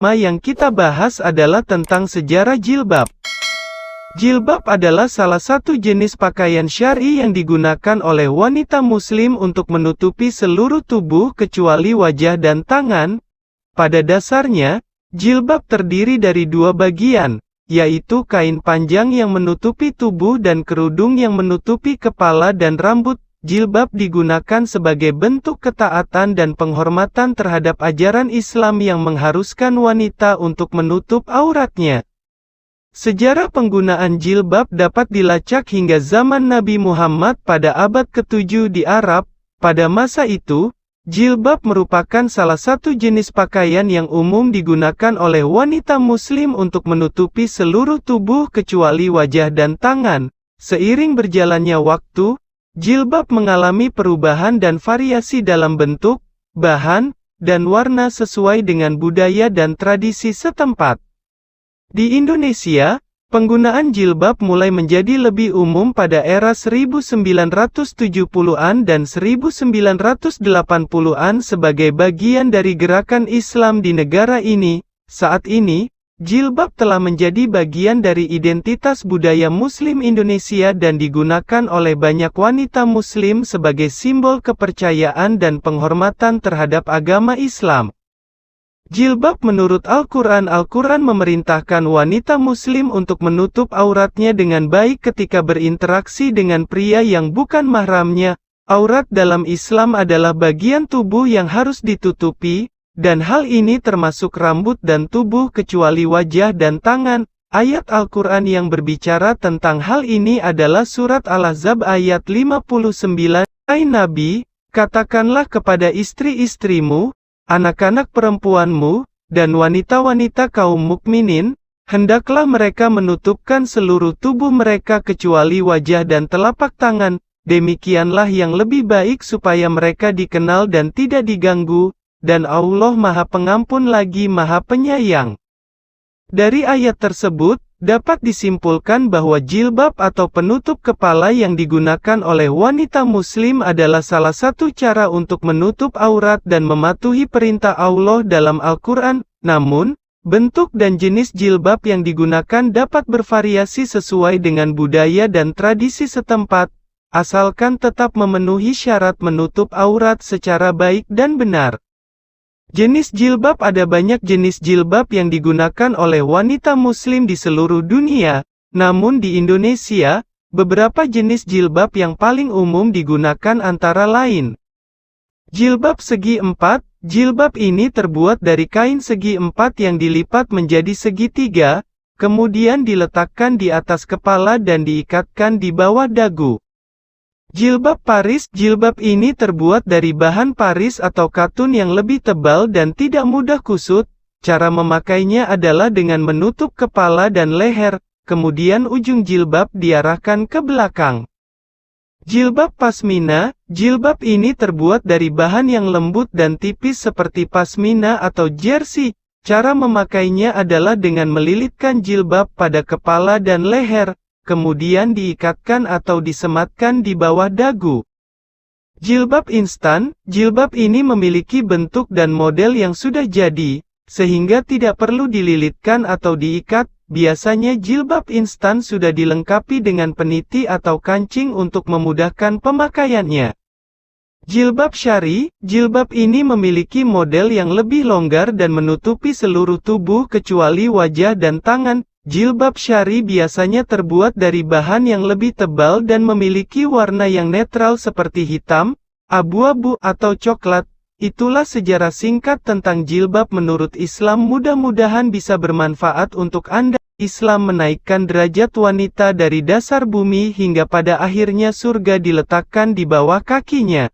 Yang kita bahas adalah tentang sejarah jilbab. Jilbab adalah salah satu jenis pakaian syar'i yang digunakan oleh wanita muslim untuk menutupi seluruh tubuh kecuali wajah dan tangan. Pada dasarnya, jilbab terdiri dari dua bagian, yaitu kain panjang yang menutupi tubuh dan kerudung yang menutupi kepala dan rambut. Jilbab digunakan sebagai bentuk ketaatan dan penghormatan terhadap ajaran Islam yang mengharuskan wanita untuk menutup auratnya. Sejarah penggunaan jilbab dapat dilacak hingga zaman Nabi Muhammad pada abad ke-7 di Arab. Pada masa itu, jilbab merupakan salah satu jenis pakaian yang umum digunakan oleh wanita muslim untuk menutupi seluruh tubuh kecuali wajah dan tangan. Seiring berjalannya waktu, jilbab mengalami perubahan dan variasi dalam bentuk, bahan, dan warna sesuai dengan budaya dan tradisi setempat. Di Indonesia, penggunaan jilbab mulai menjadi lebih umum pada era 1970-an dan 1980-an sebagai bagian dari gerakan Islam di negara ini. Saat ini, jilbab telah menjadi bagian dari identitas budaya Muslim Indonesia dan digunakan oleh banyak wanita Muslim sebagai simbol kepercayaan dan penghormatan terhadap agama Islam. Jilbab menurut Al-Quran memerintahkan wanita muslim untuk menutup auratnya dengan baik ketika berinteraksi dengan pria yang bukan mahramnya. Aurat dalam Islam adalah bagian tubuh yang harus ditutupi, dan hal ini termasuk rambut dan tubuh kecuali wajah dan tangan. Ayat Al-Quran yang berbicara tentang hal ini adalah surat Al-Ahzab ayat 59. Hai Nabi, katakanlah kepada istri-istrimu, anak-anak perempuanmu, dan wanita-wanita kaum mukminin, hendaklah mereka menutupkan seluruh tubuh mereka kecuali wajah dan telapak tangan, demikianlah yang lebih baik supaya mereka dikenal dan tidak diganggu, dan Allah Maha Pengampun lagi Maha Penyayang. Dari ayat tersebut, dapat disimpulkan bahwa jilbab atau penutup kepala yang digunakan oleh wanita muslim adalah salah satu cara untuk menutup aurat dan mematuhi perintah Allah dalam Al-Quran. Namun, bentuk dan jenis jilbab yang digunakan dapat bervariasi sesuai dengan budaya dan tradisi setempat, asalkan tetap memenuhi syarat menutup aurat secara baik dan benar. Jenis jilbab. Ada banyak jenis jilbab yang digunakan oleh wanita muslim di seluruh dunia, namun di Indonesia, beberapa jenis jilbab yang paling umum digunakan antara lain. Jilbab segi empat. Jilbab ini terbuat dari kain segi empat yang dilipat menjadi segitiga, kemudian diletakkan di atas kepala dan diikatkan di bawah dagu. Jilbab paris. Jilbab ini terbuat dari bahan paris atau katun yang lebih tebal dan tidak mudah kusut. Cara memakainya adalah dengan menutup kepala dan leher, kemudian ujung jilbab diarahkan ke belakang. Jilbab pasmina. Jilbab ini terbuat dari bahan yang lembut dan tipis seperti pasmina atau jersey. Cara memakainya adalah dengan melilitkan jilbab pada kepala dan leher, kemudian diikatkan atau disematkan di bawah dagu. Jilbab instan. Jilbab ini memiliki bentuk dan model yang sudah jadi, sehingga tidak perlu dililitkan atau diikat. Biasanya jilbab instan sudah dilengkapi dengan peniti atau kancing untuk memudahkan pemakaiannya. Jilbab syari. Jilbab ini memiliki model yang lebih longgar dan menutupi seluruh tubuh kecuali wajah dan tangan. Jilbab syari biasanya terbuat dari bahan yang lebih tebal dan memiliki warna yang netral seperti hitam, abu-abu, atau coklat. Itulah sejarah singkat tentang jilbab menurut Islam. Mudah-mudahan bisa bermanfaat untuk Anda. Islam menaikkan derajat wanita dari dasar bumi hingga pada akhirnya surga diletakkan di bawah kakinya.